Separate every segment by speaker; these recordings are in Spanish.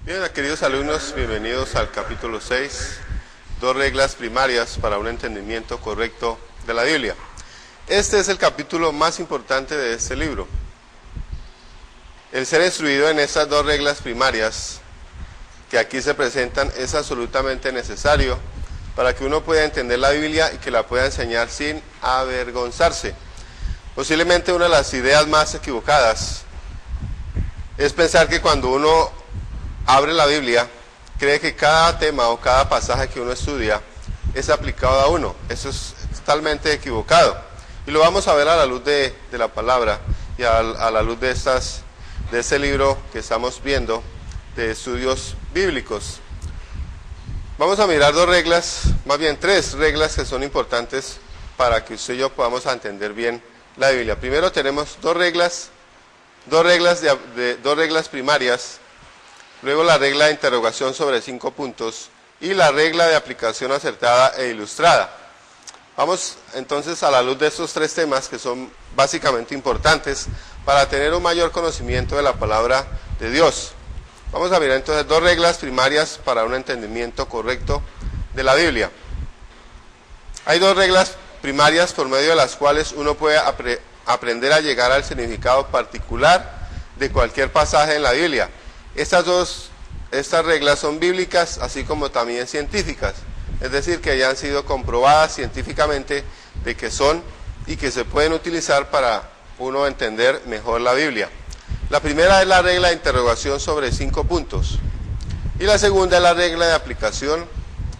Speaker 1: Bien, queridos alumnos, bienvenidos al capítulo 6, 2 reglas primarias para un entendimiento correcto de la Biblia. Este es el capítulo más importante de este libro. El ser instruido en estas 2 reglas primarias que aquí se presentan es absolutamente necesario para que uno pueda entender la Biblia y que la pueda enseñar sin avergonzarse. Posiblemente una de las ideas más equivocadas es pensar que cuando uno abre la Biblia, cree que cada tema o cada pasaje que uno estudia es aplicado a uno. Eso es totalmente equivocado. Y lo vamos a ver a la luz de la palabra y a la luz de este libro que estamos viendo de estudios bíblicos. Vamos a mirar 2 reglas, más bien 3 reglas que son importantes para que usted y yo podamos entender bien la Biblia. Primero tenemos 2 reglas primarias. Luego la regla de interrogación sobre 5 puntos y la regla de aplicación acertada e ilustrada. Vamos entonces a la luz de estos 3 temas que son básicamente importantes para tener un mayor conocimiento de la palabra de Dios. Vamos a mirar entonces 2 reglas primarias para un entendimiento correcto de la Biblia. Hay 2 reglas primarias por medio de las cuales uno puede aprender a llegar al significado particular de cualquier pasaje en la Biblia. Estas reglas son bíblicas, así como también científicas, es decir, que ya han sido comprobadas científicamente de que son y que se pueden utilizar para uno entender mejor la Biblia. La primera es la regla de interrogación sobre 5 puntos y la segunda es la regla de aplicación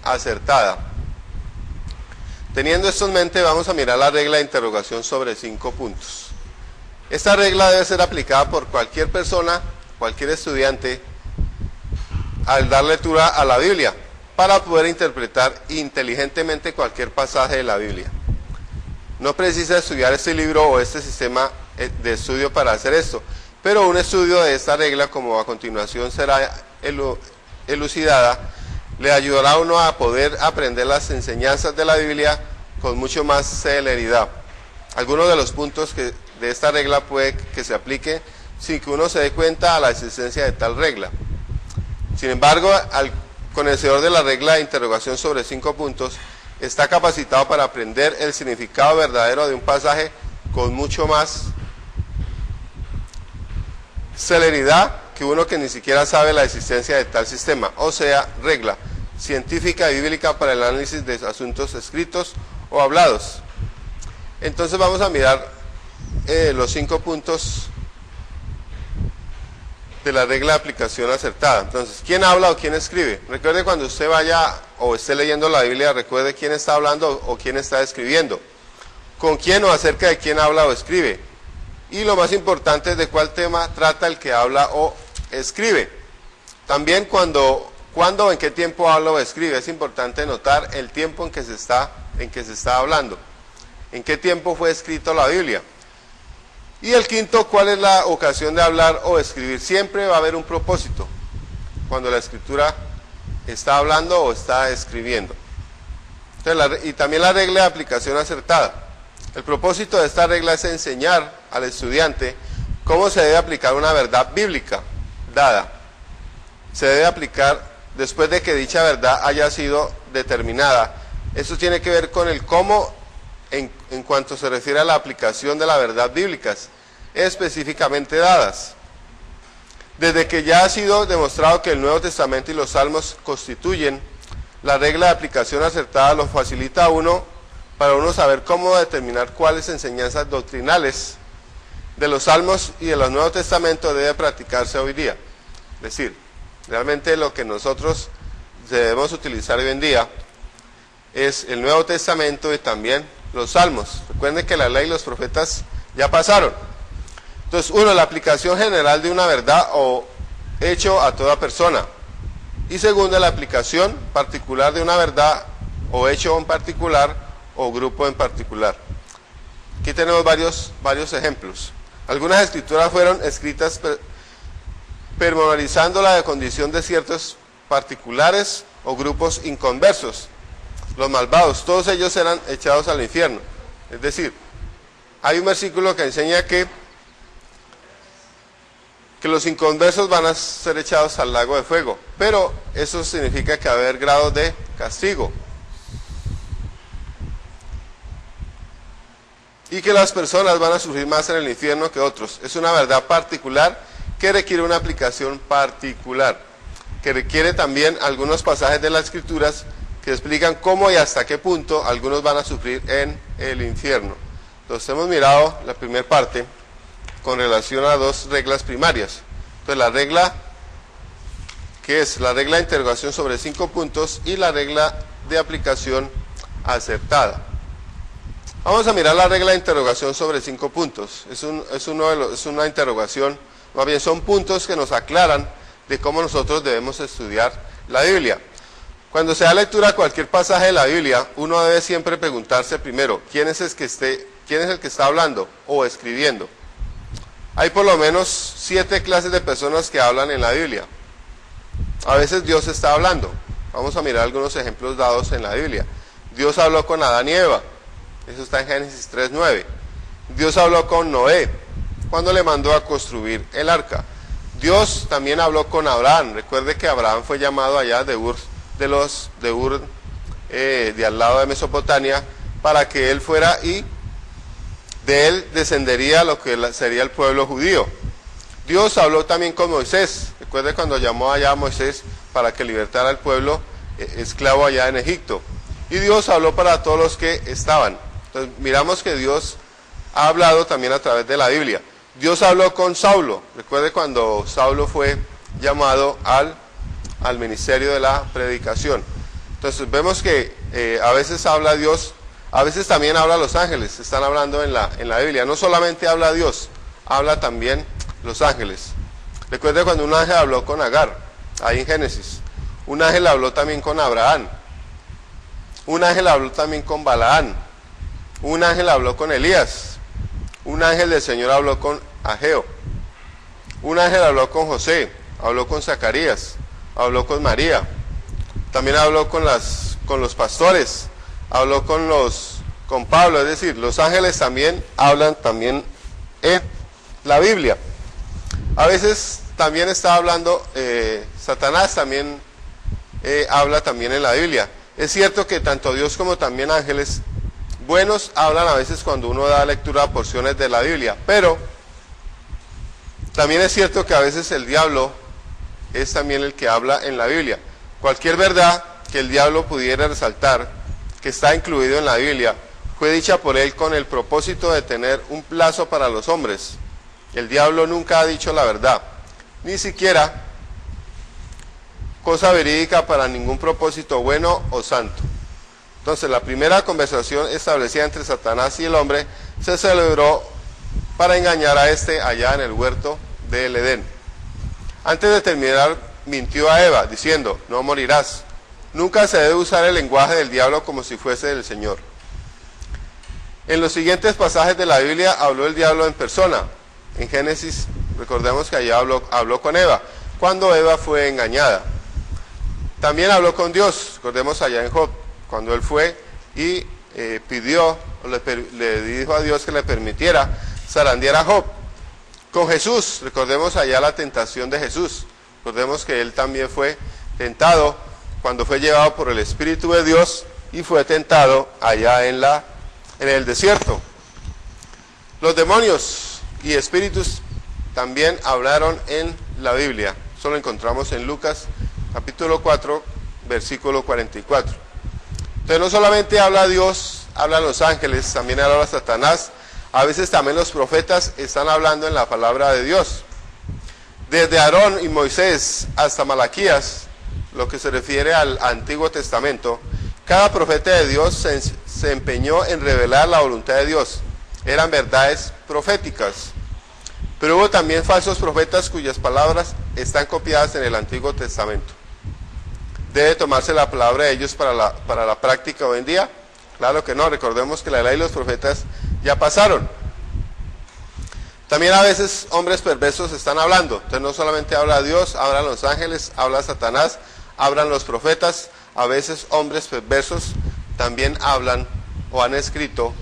Speaker 1: acertada. Teniendo esto en mente, vamos a mirar la regla de interrogación sobre 5 puntos. Esta regla debe ser aplicada por cualquier persona, cualquier estudiante, al dar lectura a la Biblia, para poder interpretar inteligentemente cualquier pasaje de la Biblia. No precisa estudiar este libro o este sistema de estudio para hacer esto, pero un estudio de esta regla, como a continuación será elucidada, le ayudará a uno a poder aprender las enseñanzas de la Biblia con mucho más celeridad. Algunos de los puntos de esta regla puede que se aplique sin que uno se dé cuenta a la existencia de tal regla. Sin embargo, al conocedor de la regla de interrogación sobre 5 puntos está capacitado para aprender el significado verdadero de un pasaje con mucho más celeridad que uno que ni siquiera sabe la existencia de tal sistema, o sea, regla científica y bíblica para el análisis de asuntos escritos o hablados. Entonces vamos a mirar los 5 puntos de la regla de aplicación acertada. Entonces, ¿quién habla o quién escribe? Recuerde, cuando usted vaya o esté leyendo la Biblia, recuerde quién está hablando o quién está escribiendo, con quién o acerca de quién habla o escribe, y lo más importante, de cuál tema trata el que habla o escribe. También cuándo o en qué tiempo habla o escribe. Es importante notar el tiempo en que se está hablando, en qué tiempo fue escrito la Biblia. Y el quinto, ¿cuál es la ocasión de hablar o escribir? Siempre va a haber un propósito cuando la escritura está hablando o está escribiendo. Entonces, y también la regla de aplicación acertada. El propósito de esta regla es enseñar al estudiante cómo se debe aplicar una verdad bíblica dada. Se debe aplicar después de que dicha verdad haya sido determinada. Esto tiene que ver con el cómo en cuanto se refiere a la aplicación de la verdad bíblicas, específicamente dadas. Desde que ya ha sido demostrado que el Nuevo Testamento y los Salmos constituyen la regla de aplicación acertada, lo facilita a uno para uno saber cómo determinar cuáles enseñanzas doctrinales de los Salmos y de los Nuevos Testamentos debe practicarse hoy día. Es decir, realmente lo que nosotros debemos utilizar hoy en día es el Nuevo Testamento y también los Salmos. Recuerden que la ley y los profetas ya pasaron. Entonces, uno, la aplicación general de una verdad o hecho a toda persona. Y segundo, la aplicación particular de una verdad o hecho en particular o grupo en particular. Aquí tenemos varios ejemplos. Algunas escrituras fueron escritas pormenorizando la condición de ciertos particulares o grupos inconversos. Los malvados, todos ellos serán echados al infierno. Es decir, hay un versículo que enseña que que los inconversos van a ser echados al lago de fuego, pero eso significa que va a haber grados de castigo. Y que las personas van a sufrir más en el infierno que otros. Es una verdad particular que requiere una aplicación particular, que requiere también algunos pasajes de las Escrituras que explican cómo y hasta qué punto algunos van a sufrir en el infierno. Entonces hemos mirado la primera parte con relación a dos reglas primarias. Entonces la regla, que es la regla de interrogación sobre 5 puntos y la regla de aplicación acertada. Vamos a mirar la regla de interrogación sobre 5 puntos. Es una interrogación, más bien son puntos que nos aclaran de cómo nosotros debemos estudiar la Biblia. Cuando se da lectura a cualquier pasaje de la Biblia, uno debe siempre preguntarse primero, ¿quién es el que está hablando o escribiendo? Hay por lo menos 7 clases de personas que hablan en la Biblia. A veces Dios está hablando. Vamos a mirar algunos ejemplos dados en la Biblia. Dios habló con Adán y Eva. Eso está en Génesis 3:9. Dios habló con Noé cuando le mandó a construir el arca. Dios también habló con Abraham. Recuerde que Abraham fue llamado allá de Ur, de al lado de Mesopotamia, para que él fuera y de él descendería lo que sería el pueblo judío. Dios habló también con Moisés. Recuerde cuando llamó allá a Moisés para que libertara al pueblo esclavo allá en Egipto. Y Dios habló para todos los que estaban. Entonces miramos que Dios ha hablado también a través de la Biblia. Dios habló con Saulo. Recuerde cuando Saulo fue llamado al ministerio de la predicación. Entonces vemos que a veces habla Dios, a veces también habla los ángeles. Están hablando en la Biblia. No solamente habla Dios, habla también los ángeles. Recuerde cuando un ángel habló con Agar, ahí en Génesis. Un ángel habló también con Abraham. Un ángel habló también con Balaán. Un ángel habló con Elías. Un ángel del Señor habló con Ageo. Un ángel habló con José. Habló con Zacarías. Habló con María. También habló con los pastores. Habló con Pablo. Es decir, los ángeles también hablan también en la Biblia. A veces también está hablando, Satanás también habla también en la Biblia. Es cierto que tanto Dios como también ángeles buenos hablan a veces cuando uno da lectura a porciones de la Biblia, pero también es cierto que a veces el diablo es también el que habla en la Biblia. Cualquier verdad que el diablo pudiera resaltar, que está incluido en la Biblia, fue dicha por él con el propósito de tener un plazo para los hombres. El diablo nunca ha dicho la verdad, ni siquiera cosa verídica para ningún propósito bueno o santo. Entonces la primera conversación establecida entre Satanás y el hombre se celebró para engañar a este allá en el huerto del Edén. Antes de terminar, mintió a Eva diciendo, no morirás. Nunca se debe usar el lenguaje del diablo como si fuese del Señor. En los siguientes pasajes de la Biblia habló el diablo en persona. En Génesis, recordemos que allá habló con Eva, cuando Eva fue engañada. También habló con Dios, recordemos allá en Job, cuando él fue y le dijo a Dios que le permitiera zarandear a Job. Con Jesús, recordemos allá la tentación de Jesús. Recordemos que él también fue tentado cuando fue llevado por el Espíritu de Dios y fue tentado allá en el desierto. Los demonios y espíritus también hablaron en la Biblia. Eso lo encontramos en Lucas capítulo 4, versículo 44. Entonces no solamente habla Dios, hablan los ángeles, también habla Satanás. A veces también los profetas están hablando en la palabra de Dios. Desde Aarón y Moisés hasta Malaquías, lo que se refiere al Antiguo Testamento, cada profeta de Dios se empeñó en revelar la voluntad de Dios. Eran verdades proféticas. Pero hubo también falsos profetas cuyas palabras están copiadas en el Antiguo Testamento. ¿Debe tomarse la palabra de ellos para la práctica hoy en día? Claro que no, recordemos que la ley y los profetas ya pasaron. También a veces hombres perversos están hablando. Entonces no solamente habla Dios, hablan los ángeles, habla Satanás, hablan los profetas. A veces hombres perversos también hablan o han escrito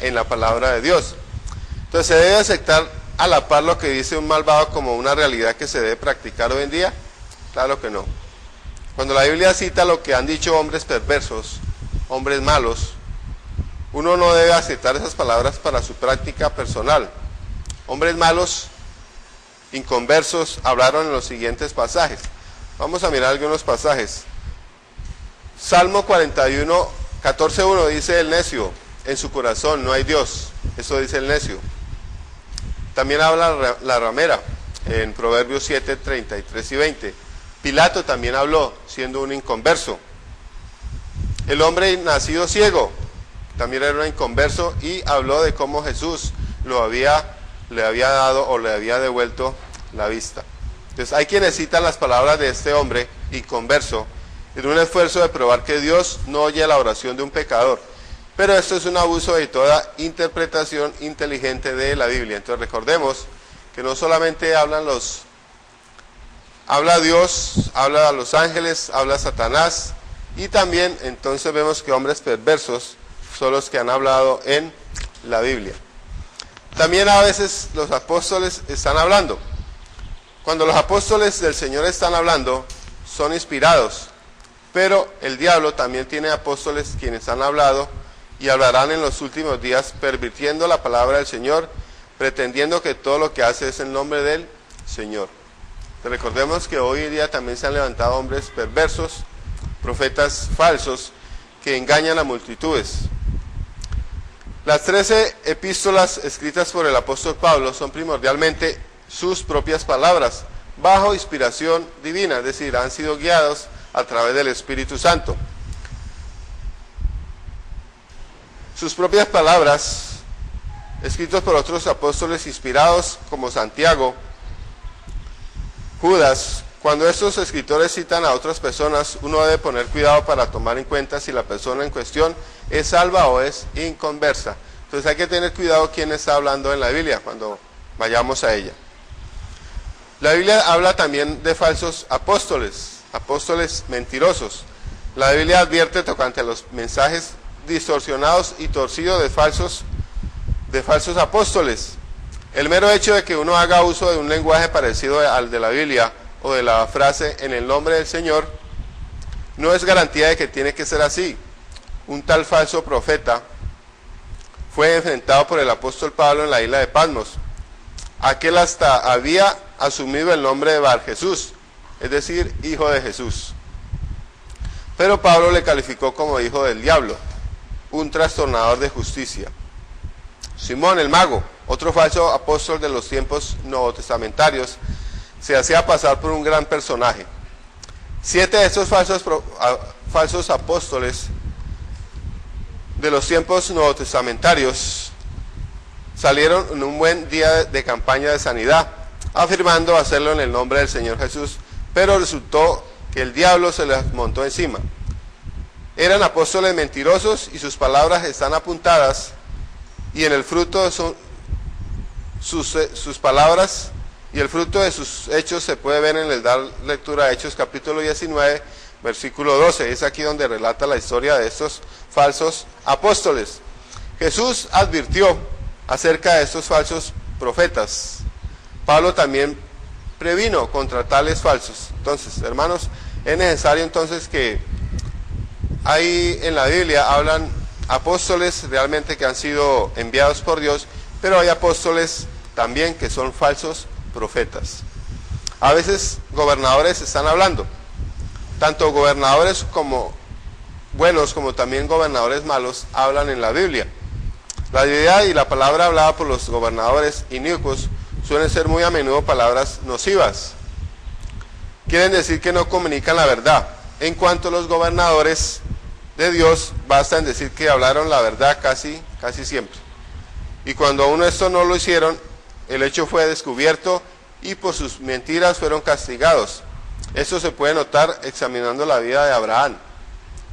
Speaker 1: en la palabra de Dios. Entonces se debe aceptar a la par lo que dice un malvado como una realidad que se debe practicar hoy en día? Claro que no. Cuando la Biblia cita lo que han dicho hombres perversos, hombres malos, uno no debe aceptar esas palabras para su práctica personal. Hombres malos, inconversos, hablaron en los siguientes pasajes. Vamos a mirar algunos pasajes. Salmo 41, 14:1 dice el necio, en su corazón no hay Dios. Eso dice el necio. También habla la ramera en Proverbios 7, 33 y 20. Pilato también habló, siendo un inconverso. El hombre nacido ciego también era un inconverso y habló de cómo Jesús le había dado o le había devuelto la vista. Entonces hay quienes citan las palabras de este hombre inconverso en un esfuerzo de probar que Dios no oye la oración de un pecador. Pero esto es un abuso de toda interpretación inteligente de la Biblia. Entonces recordemos que no solamente habla Dios, habla a los ángeles, habla Satanás, y también entonces vemos que hombres perversos son los que han hablado en la Biblia. También a veces los apóstoles están hablando. Cuando los apóstoles del Señor están hablando, son inspirados, pero el diablo también tiene apóstoles quienes han hablado y hablarán en los últimos días, pervirtiendo la palabra del Señor, pretendiendo que todo lo que hace es en nombre del Señor. Recordemos que hoy en día también se han levantado hombres perversos, profetas falsos, que engañan a multitudes. Las 13 epístolas escritas por el apóstol Pablo son primordialmente sus propias palabras, bajo inspiración divina, es decir, han sido guiados a través del Espíritu Santo. Sus propias palabras, escritos por otros apóstoles inspirados como Santiago, Judas. Cuando estos escritores citan a otras personas, uno debe poner cuidado para tomar en cuenta si la persona en cuestión es salva o es inconversa. Entonces hay que tener cuidado quién está hablando en la Biblia cuando vayamos a ella. La Biblia habla también de falsos apóstoles, apóstoles mentirosos. La Biblia advierte tocante a los mensajes distorsionados y torcidos de falsos apóstoles. El mero hecho de que uno haga uso de un lenguaje parecido al de la Biblia o de la frase en el nombre del Señor no es garantía de que tiene que ser así. Un tal falso profeta fue enfrentado por el apóstol Pablo en la isla de Patmos. Aquel hasta había asumido el nombre de Bar Jesús, es decir, hijo de Jesús. Pero Pablo le calificó como hijo del diablo, un trastornador de justicia. Simón el mago, otro falso apóstol de los tiempos novotestamentarios, se hacía pasar por un gran personaje. 7 de estos falsos apóstoles de los tiempos novotestamentarios salieron en un buen día de campaña de sanidad, afirmando hacerlo en el nombre del Señor Jesús, pero resultó que el diablo se les montó encima. Eran apóstoles mentirosos y sus palabras están apuntadas, y en el fruto son sus palabras y el fruto de sus hechos se puede ver en el dar lectura a Hechos capítulo 19, versículo 12. Es aquí donde relata la historia de estos falsos apóstoles. Jesús advirtió acerca de estos falsos profetas. Pablo también previno contra tales falsos. Entonces, hermanos, es necesario entonces que ahí en la Biblia hablan apóstoles realmente que han sido enviados por Dios, pero hay apóstoles también que son falsos profetas. A veces gobernadores están hablando, tanto gobernadores como buenos como también gobernadores malos hablan en la Biblia. La idea y la palabra hablada por los gobernadores inicuos suelen ser muy a menudo palabras nocivas. Quieren decir que no comunican la verdad. En cuanto a los gobernadores de Dios, basta en decir que hablaron la verdad casi siempre. Y cuando aún esto no lo hicieron, el hecho fue descubierto y por sus mentiras fueron castigados. Esto se puede notar examinando la vida de Abraham,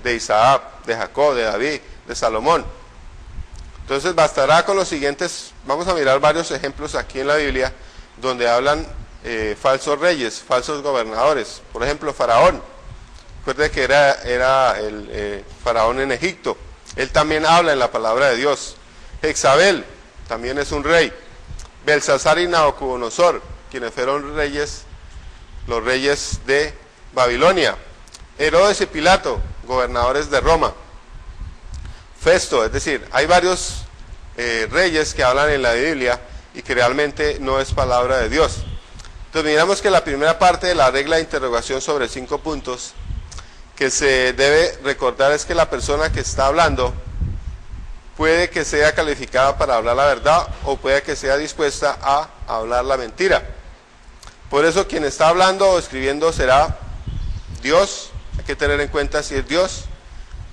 Speaker 1: de Isaac, de Jacob, de David, de Salomón. Entonces bastará con los siguientes, vamos a mirar varios ejemplos aquí en la Biblia, donde hablan falsos reyes, falsos gobernadores. Por ejemplo, Faraón. Recuerde que era el Faraón en Egipto. Él también habla en la palabra de Dios. Jezabel también es un rey. Belsasar y Nabucodonosor, quienes fueron reyes, los reyes de Babilonia. Herodes y Pilato, gobernadores de Roma. Festo, es decir, hay varios reyes que hablan en la Biblia y que realmente no es palabra de Dios. Entonces miramos que la primera parte de la regla de interrogación sobre 5 puntos que se debe recordar es que la persona que está hablando puede que sea calificada para hablar la verdad o puede que sea dispuesta a hablar la mentira. Por eso quien está hablando o escribiendo será Dios. Hay que tener en cuenta si es Dios,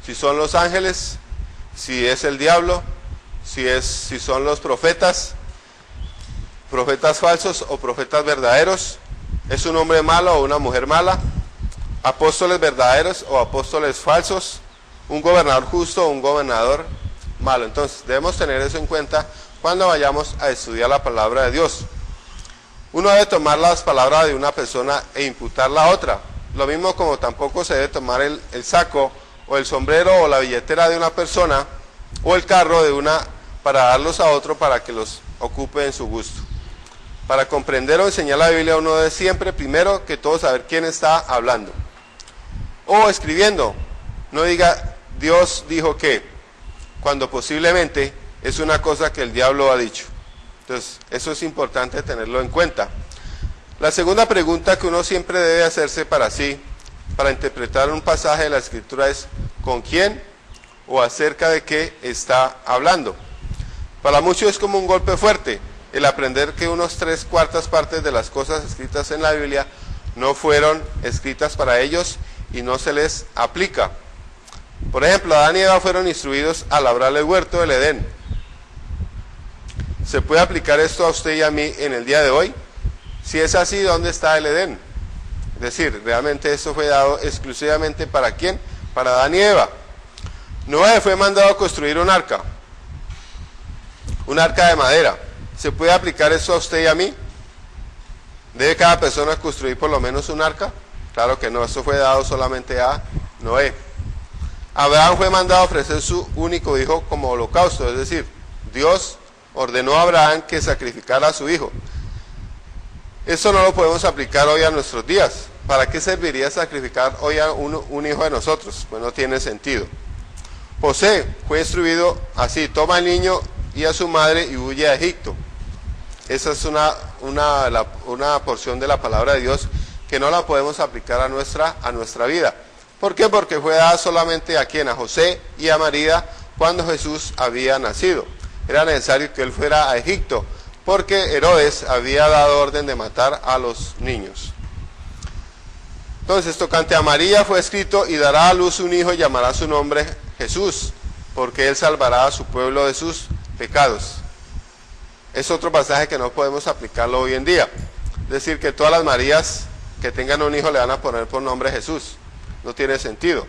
Speaker 1: si son los ángeles, si es el diablo, si son los profetas falsos o profetas verdaderos, es un hombre malo o una mujer mala, apóstoles verdaderos o apóstoles falsos, un gobernador justo o un gobernador malo. Entonces debemos tener eso en cuenta cuando vayamos a estudiar la palabra de Dios. Uno debe tomar las palabras de una persona e imputarla a otra. Lo mismo como tampoco se debe tomar el saco o el sombrero o la billetera de una persona o el carro de una para darlos a otro para que los ocupe en su gusto. Para comprender o enseñar la Biblia uno debe siempre primero que todo saber quién está hablando. O escribiendo, no diga Dios dijo que, cuando posiblemente es una cosa que el diablo ha dicho. Entonces eso es importante tenerlo en cuenta. La segunda pregunta que uno siempre debe hacerse para sí, para interpretar un pasaje de la Escritura es ¿con quién o acerca de qué está hablando? Para muchos es como un golpe fuerte el aprender que unos 3/4 partes de las cosas escritas en la Biblia no fueron escritas para ellos y no se les aplica. Por ejemplo, Adán y Eva fueron instruidos a labrar el huerto del Edén. ¿Se puede aplicar esto a usted y a mí en el día de hoy? Si es así, ¿dónde está el Edén? Es decir, realmente esto fue dado exclusivamente ¿para quién? Para Adán y Eva. Noé fue mandado a construir un arca de madera. ¿Se puede aplicar eso a usted y a mí? ¿Debe cada persona construir por lo menos un arca? Claro que no, eso fue dado solamente a Noé. Abraham fue mandado a ofrecer su único hijo como holocausto, es decir, Dios ordenó a Abraham que sacrificara a su hijo. Eso no lo podemos aplicar hoy a nuestros días. ¿Para qué serviría sacrificar hoy a un hijo de nosotros? Pues no tiene sentido. José fue instruido así: toma al niño y a su madre y huye a Egipto. Esa es una porción de la palabra de Dios que no la podemos aplicar a nuestra vida. ¿Por qué? Porque fue dada solamente a quien, a José y a María, cuando Jesús había nacido. Era necesario que él fuera a Egipto, porque Herodes había dado orden de matar a los niños. Entonces, tocante a María fue escrito: y dará a luz un hijo y llamará su nombre Jesús, porque él salvará a su pueblo de sus pecados. Es otro pasaje que no podemos aplicarlo hoy en día. Es decir, que todas las Marías que tengan un hijo le van a poner por nombre Jesús. No tiene sentido.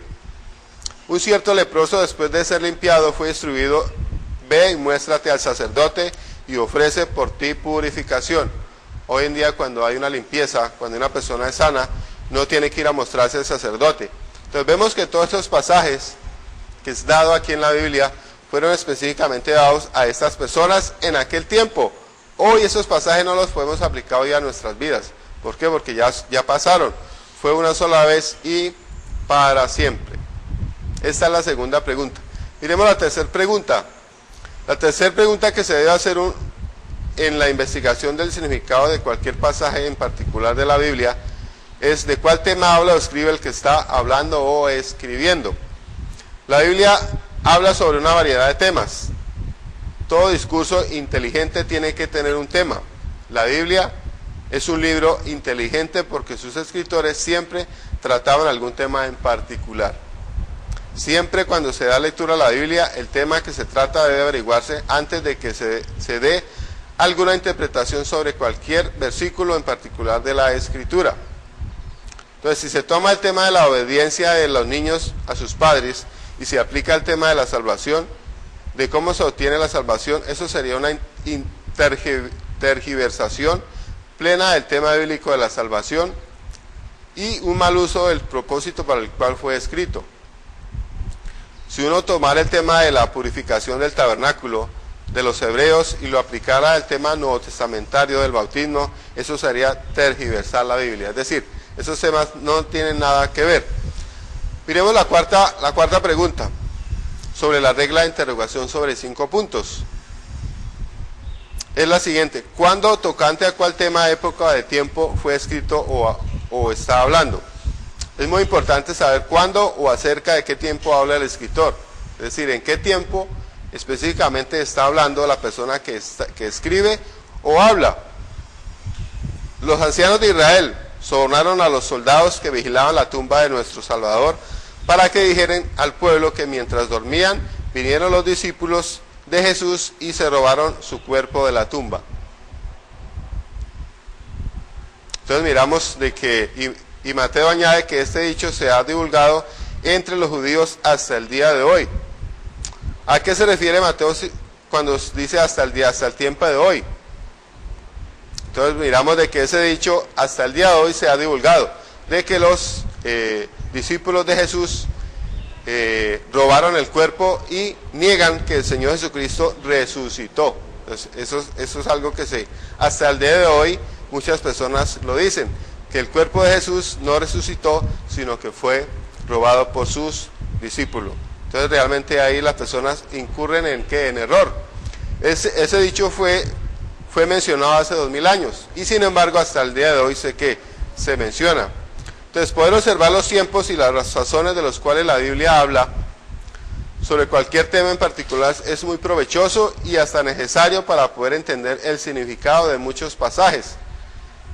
Speaker 1: Un cierto leproso, después de ser limpiado, fue instruido: ve y muéstrate al sacerdote y ofrece por ti purificación. Hoy en día, cuando hay una limpieza, cuando una persona es sana, no tiene que ir a mostrarse al sacerdote. Entonces vemos que todos estos pasajes que es dado aquí en la Biblia fueron específicamente dados a estas personas en aquel tiempo. Hoy esos pasajes no los podemos aplicar hoy a nuestras vidas. ¿Por qué? Porque ya pasaron. Fue una sola vez y para siempre. Esta es la segunda pregunta. Miremos la tercera pregunta. La tercera pregunta que se debe hacer en la investigación del significado de cualquier pasaje en particular de la Biblia es: ¿de cuál tema habla o escribe el que está hablando o escribiendo? La Biblia habla sobre una variedad de temas. Todo discurso inteligente tiene que tener un tema. La Biblia es un libro inteligente porque sus escritores siempre trataban algún tema en particular. Siempre cuando se da lectura a la Biblia, el tema que se trata debe averiguarse antes de que se dé alguna interpretación sobre cualquier versículo en particular de la Escritura. Entonces, si se toma el tema de la obediencia de los niños a sus padres y se aplica el tema de la salvación, de cómo se obtiene la salvación, eso sería una tergiversación plena del tema bíblico de la salvación y un mal uso del propósito para el cual fue escrito. Si uno tomara el tema de la purificación del tabernáculo, de los hebreos y lo aplicara al tema nuevo testamentario del bautismo, eso sería tergiversar la Biblia. Es decir, esos temas no tienen nada que ver. Miremos la cuarta pregunta, sobre la regla de interrogación sobre 5 puntos. Es la siguiente: ¿cuándo, tocante a cuál tema, época de tiempo fue escrito o está hablando? Es muy importante saber cuándo o acerca de qué tiempo habla el escritor. Es decir, en qué tiempo específicamente está hablando la persona que escribe o habla. Los ancianos de Israel sobornaron a los soldados que vigilaban la tumba de nuestro Salvador para que dijeran al pueblo que mientras dormían vinieron los discípulos de Jesús y se robaron su cuerpo de la tumba. Entonces miramos de que, y Mateo añade que este dicho se ha divulgado entre los judíos hasta el día de hoy. ¿A qué se refiere Mateo cuando dice hasta el tiempo de hoy? Entonces miramos de que ese dicho hasta el día de hoy se ha divulgado, de que los discípulos de Jesús robaron el cuerpo y niegan que el Señor Jesucristo resucitó. Entonces, eso es algo que hasta el día de hoy muchas personas lo dicen, que el cuerpo de Jesús no resucitó, sino que fue robado por sus discípulos. Entonces realmente ahí las personas incurren en ¿qué? En error. Ese dicho fue mencionado hace 2000 años y sin embargo hasta el día de hoy sé que se menciona. Entonces poder observar los tiempos y las razones de los cuales la Biblia habla sobre cualquier tema en particular es muy provechoso y hasta necesario para poder entender el significado de muchos pasajes,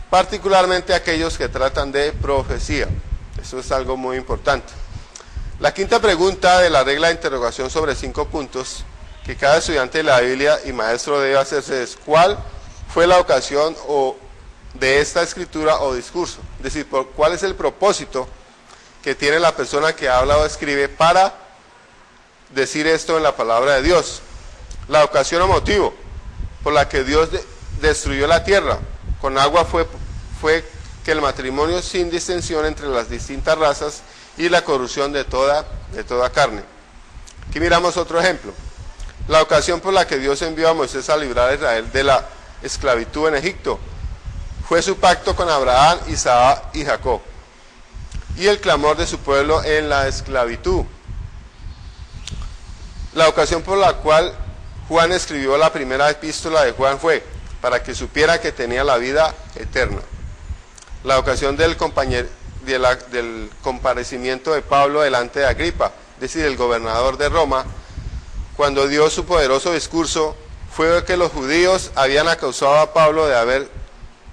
Speaker 1: particularmente aquellos que tratan de profecía. Eso es algo muy importante. La quinta pregunta de la regla de interrogación sobre 5 puntos que cada estudiante de la Biblia y maestro debe hacerse es: ¿cuál fue la ocasión de esta escritura o discurso? Es decir, ¿cuál es el propósito que tiene la persona que habla o escribe para decir esto en la palabra de Dios? La ocasión o motivo por la que Dios destruyó la tierra con agua fue que el matrimonio sin distensión entre las distintas razas y la corrupción de toda carne. Aquí miramos otro ejemplo. La ocasión por la que Dios envió a Moisés a librar a Israel de la esclavitud en Egipto fue su pacto con Abraham, Isaac y Jacob, y el clamor de su pueblo en la esclavitud. La ocasión por la cual Juan escribió la primera epístola de Juan fue para que supiera que tenía la vida eterna. La ocasión del comparecimiento de Pablo delante de Agripa, es decir, el gobernador de Roma, cuando dio su poderoso discurso, fue que los judíos habían acusado a Pablo de haber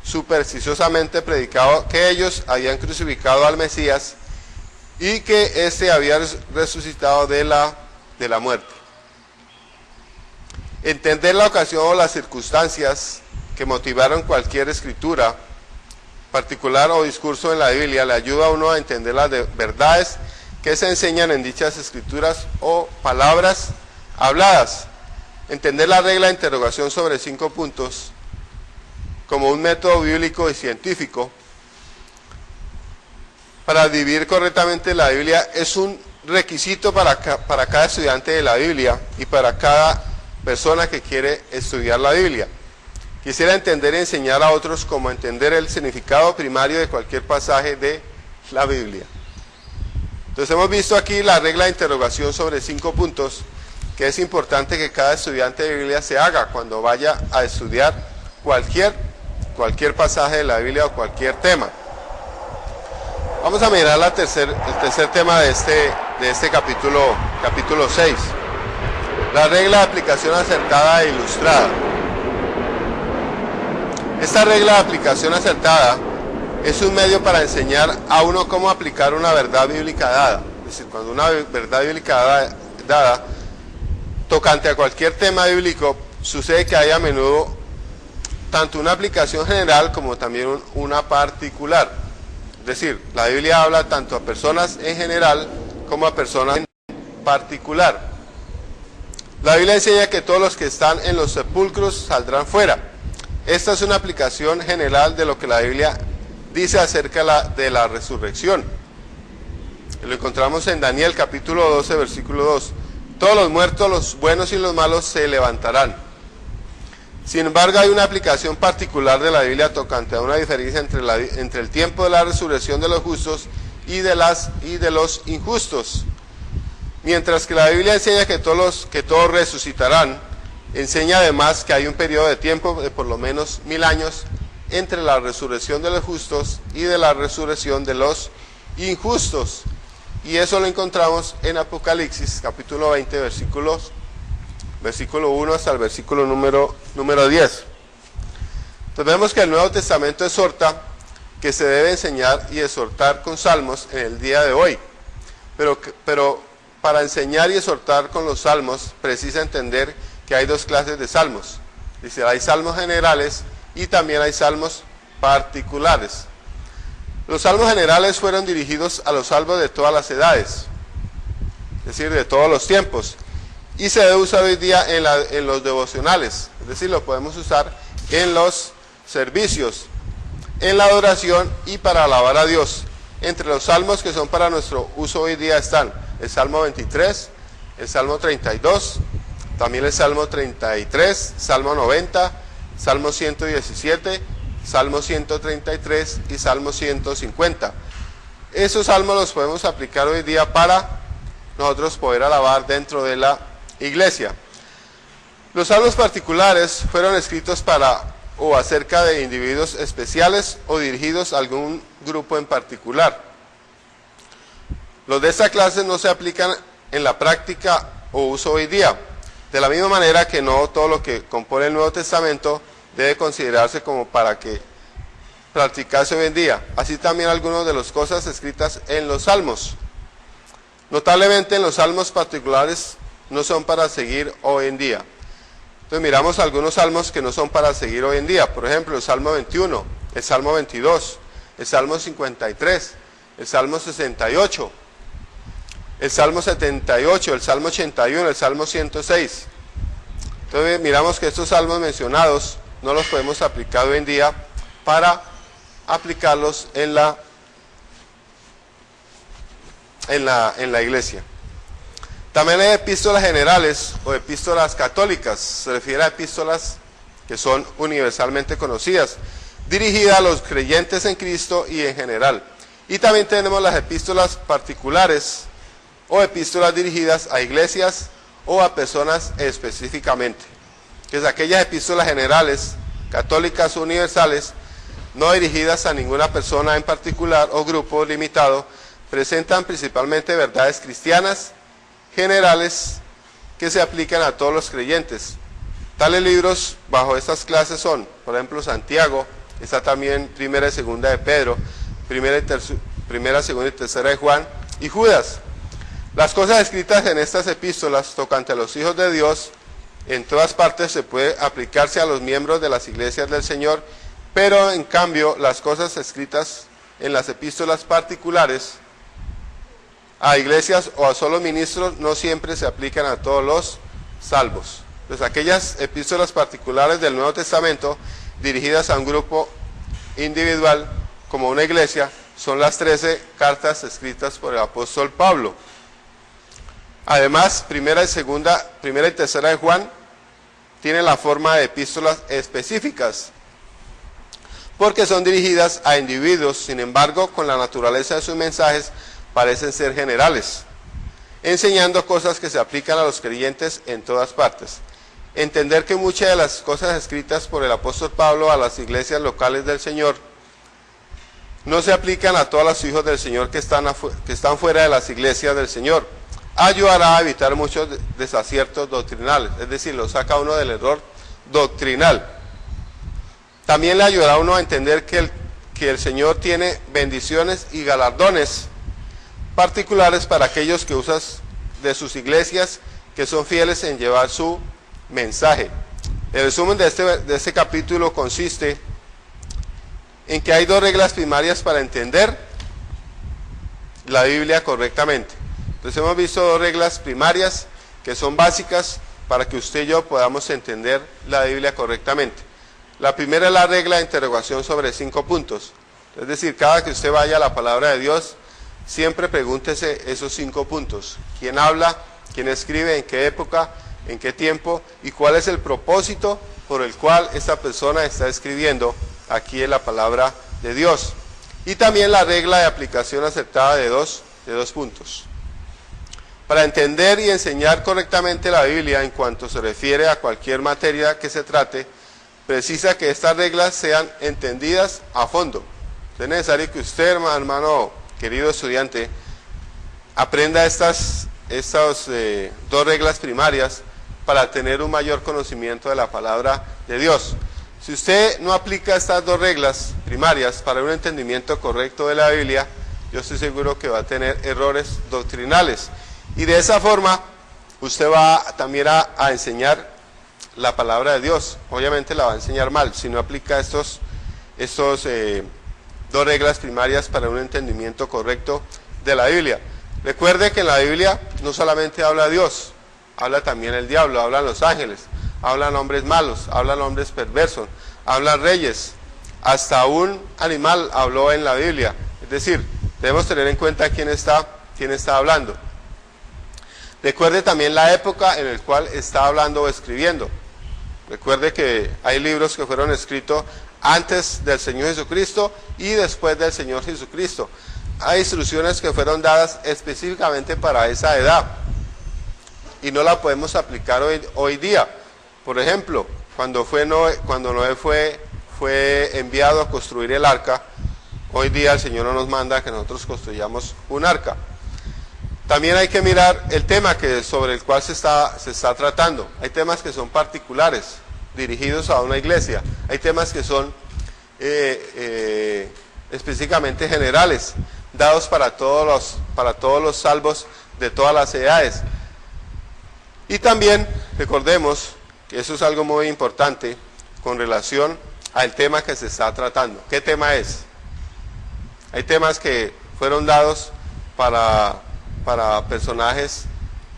Speaker 1: supersticiosamente predicado que ellos habían crucificado al Mesías y que éste había resucitado de la muerte. Entender la ocasión o las circunstancias que motivaron cualquier escritura particular o discurso en la Biblia le ayuda a uno a entender las verdades que se enseñan en dichas escrituras o palabras habladas. Entender la regla de interrogación sobre 5 puntos como un método bíblico y científico para vivir correctamente la Biblia es un requisito para cada estudiante de la Biblia y para cada persona que quiere estudiar la Biblia. Quisiera entender y enseñar a otros cómo entender el significado primario de cualquier pasaje de la Biblia. Entonces hemos visto aquí la regla de interrogación sobre 5 puntos que es importante que cada estudiante de Biblia se haga cuando vaya a estudiar cualquier pasaje de la Biblia o cualquier tema. Vamos a mirar el tercer tema de este capítulo 6. La regla de aplicación acertada e ilustrada. Esta regla de aplicación acertada es un medio para enseñar a uno cómo aplicar una verdad bíblica dada. Es decir, cuando una verdad bíblica dada tocante a cualquier tema bíblico, sucede que hay a menudo tanto una aplicación general como también una particular. Es decir, la Biblia habla tanto a personas en general como a personas en particular. La Biblia enseña que todos los que están en los sepulcros saldrán fuera. Esta es una aplicación general de lo que la Biblia dice acerca de la resurrección. Lo encontramos en Daniel capítulo 12, versículo 2. Todos los muertos, los buenos y los malos, se levantarán. Sin embargo, hay una aplicación particular de la Biblia tocante a una diferencia entre el tiempo de la resurrección de los justos y de los injustos. Mientras que la Biblia enseña que todos resucitarán, enseña además que hay un periodo de tiempo de por lo menos 1000 años entre la resurrección de los justos y de la resurrección de los injustos. Y eso lo encontramos en Apocalipsis capítulo 20, versículo 1 hasta el versículo número 10. Entonces vemos que el Nuevo Testamento exhorta que se debe enseñar y exhortar con salmos en el día de hoy. Pero para enseñar y exhortar con los salmos precisa entender que hay dos clases de salmos. Dice, hay salmos generales y también hay salmos particulares. Los salmos generales fueron dirigidos a los salvos de todas las edades, es decir, de todos los tiempos, y se debe usar hoy día en los devocionales, es decir, lo podemos usar en los servicios, en la adoración y para alabar a Dios. Entre los salmos que son para nuestro uso hoy día están el Salmo 23, el Salmo 32, también el Salmo 33, Salmo 90, Salmo 117, Salmo 133 y Salmo 150. Esos salmos los podemos aplicar hoy día para nosotros poder alabar dentro de la iglesia. Los salmos particulares fueron escritos para o acerca de individuos especiales o dirigidos a algún grupo en particular. Los de esta clase no se aplican en la práctica o uso hoy día, de la misma manera que no todo lo que compone el Nuevo Testamento debe considerarse como para que practicarse hoy en día. Así también algunas de las cosas escritas en los salmos. Notablemente en los salmos particulares no son para seguir hoy en día. Entonces miramos algunos salmos que no son para seguir hoy en día. Por ejemplo, el Salmo 21, el Salmo 22, el Salmo 53, el Salmo 68, el Salmo 78, el Salmo 81, el Salmo 106. Entonces miramos que estos salmos mencionados no los podemos aplicar hoy en día para aplicarlos en la iglesia. También hay epístolas generales o epístolas católicas, se refiere a epístolas que son universalmente conocidas, dirigidas a los creyentes en Cristo y en general. Y también tenemos las epístolas particulares o epístolas dirigidas a iglesias o a personas específicamente. Que es aquellas epístolas generales, católicas o universales, no dirigidas a ninguna persona en particular o grupo limitado, presentan principalmente verdades cristianas generales que se aplican a todos los creyentes. Tales libros bajo estas clases son, por ejemplo, Santiago, está también Primera y Segunda de Pedro, Primera, Segunda y Tercera de Juan, y Judas. Las cosas escritas en estas epístolas tocante a los hijos de Dios, en todas partes se puede aplicarse a los miembros de las iglesias del Señor, pero en cambio las cosas escritas en las epístolas particulares a iglesias o a solo ministros no siempre se aplican a todos los salvos. Entonces aquellas epístolas particulares del Nuevo Testamento dirigidas a un grupo individual como una iglesia son las 13 cartas escritas por el apóstol Pablo. Además, primera y tercera de Juan tienen la forma de epístolas específicas porque son dirigidas a individuos, sin embargo, con la naturaleza de sus mensajes parecen ser generales, enseñando cosas que se aplican a los creyentes en todas partes. Entender que muchas de las cosas escritas por el apóstol Pablo a las iglesias locales del Señor no se aplican a todos los hijos del Señor que están fuera de las iglesias del Señor, ayudará a evitar muchos desaciertos doctrinales, es decir, lo saca uno del error doctrinal. También le ayudará a uno a entender que el Señor tiene bendiciones y galardones particulares para aquellos que usan de sus iglesias, que son fieles en llevar su mensaje. El resumen de este capítulo consiste en que hay dos reglas primarias para entender la Biblia correctamente. Entonces hemos visto dos reglas primarias que son básicas para que usted y yo podamos entender la Biblia correctamente. La primera es la regla de interrogación sobre 5 puntos. Es decir, cada que usted vaya a la palabra de Dios, siempre pregúntese esos 5 puntos. ¿Quién habla? ¿Quién escribe? ¿En qué época? ¿En qué tiempo? ¿Y cuál es el propósito por el cual esta persona está escribiendo aquí en la palabra de Dios. Y también la regla de aplicación acertada de dos puntos. Para entender y enseñar correctamente la Biblia en cuanto se refiere a cualquier materia que se trate, precisa que estas reglas sean entendidas a fondo. Es necesario que usted, hermano, querido estudiante, aprenda estas dos reglas primarias para tener un mayor conocimiento de la palabra de Dios. Si usted no aplica estas dos reglas primarias para un entendimiento correcto de la Biblia, yo estoy seguro que va a tener errores doctrinales. Y de esa forma, usted va también a enseñar la palabra de Dios. Obviamente la va a enseñar mal, si no aplica estos dos reglas primarias para un entendimiento correcto de la Biblia. Recuerde que en la Biblia no solamente habla Dios, habla también el diablo, hablan los ángeles, hablan hombres malos, hablan hombres perversos, hablan reyes, hasta un animal habló en la Biblia. Es decir, debemos tener en cuenta quién está hablando. Recuerde también la época en la cual está hablando o escribiendo. Recuerde que hay libros que fueron escritos antes del Señor Jesucristo y después del Señor Jesucristo. Hay instrucciones que fueron dadas específicamente para esa edad y no la podemos aplicar hoy día. Por ejemplo, cuando Noé fue enviado a construir el arca, hoy día el Señor no nos manda que nosotros construyamos un arca. También hay que mirar el tema sobre el cual se está tratando. Hay temas que son particulares, dirigidos a una iglesia. Hay temas que son específicamente generales, dados para todos los salvos de todas las edades. Y también recordemos que eso es algo muy importante con relación al tema que se está tratando. ¿Qué tema es? Hay temas que fueron dados para personajes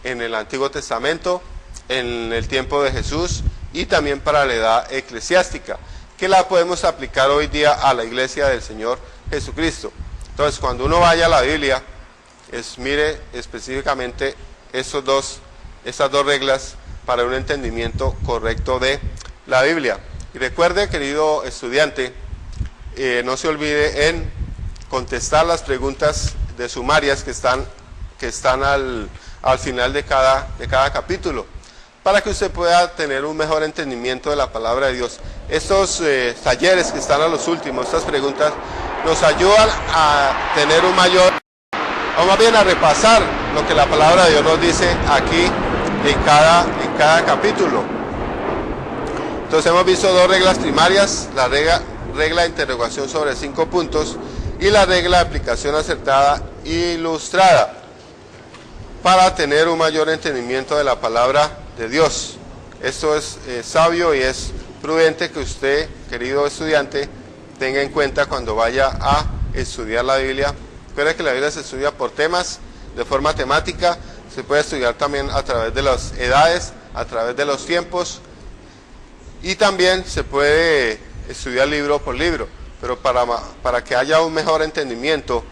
Speaker 1: en el Antiguo Testamento, en el tiempo de Jesús y también para la edad eclesiástica, que la podemos aplicar hoy día a la iglesia del Señor Jesucristo. Entonces, cuando uno vaya a la Biblia, mire específicamente estas dos reglas para un entendimiento correcto de la Biblia. Y recuerde, querido estudiante, no se olvide en contestar las preguntas de sumarias que están al final de cada capítulo, para que usted pueda tener un mejor entendimiento de la palabra de Dios. Estos talleres que están a los últimos, estas preguntas, nos ayudan a tener un mayor, o más bien a repasar lo que la palabra de Dios nos dice aquí en cada capítulo. Entonces hemos visto dos reglas primarias, la regla de interrogación sobre 5 puntos y la regla de aplicación acertada e ilustrada, para tener un mayor entendimiento de la palabra de Dios. Esto es sabio y es prudente que usted, querido estudiante, tenga en cuenta cuando vaya a estudiar la Biblia. Recuerda que la Biblia se estudia por temas, de forma temática. Se puede estudiar también a través de las edades, a través de los tiempos, y también se puede estudiar libro por libro. Pero para que haya un mejor entendimiento,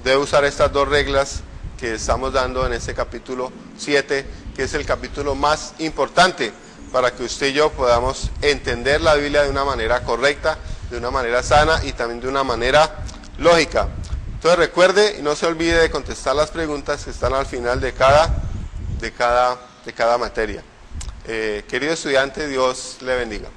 Speaker 1: debe usar estas dos reglas que estamos dando en este capítulo 7, que es el capítulo más importante para que usted y yo podamos entender la Biblia de una manera correcta, de una manera sana y también de una manera lógica. Entonces recuerde y no se olvide de contestar las preguntas que están al final de cada materia. Querido estudiante, Dios le bendiga.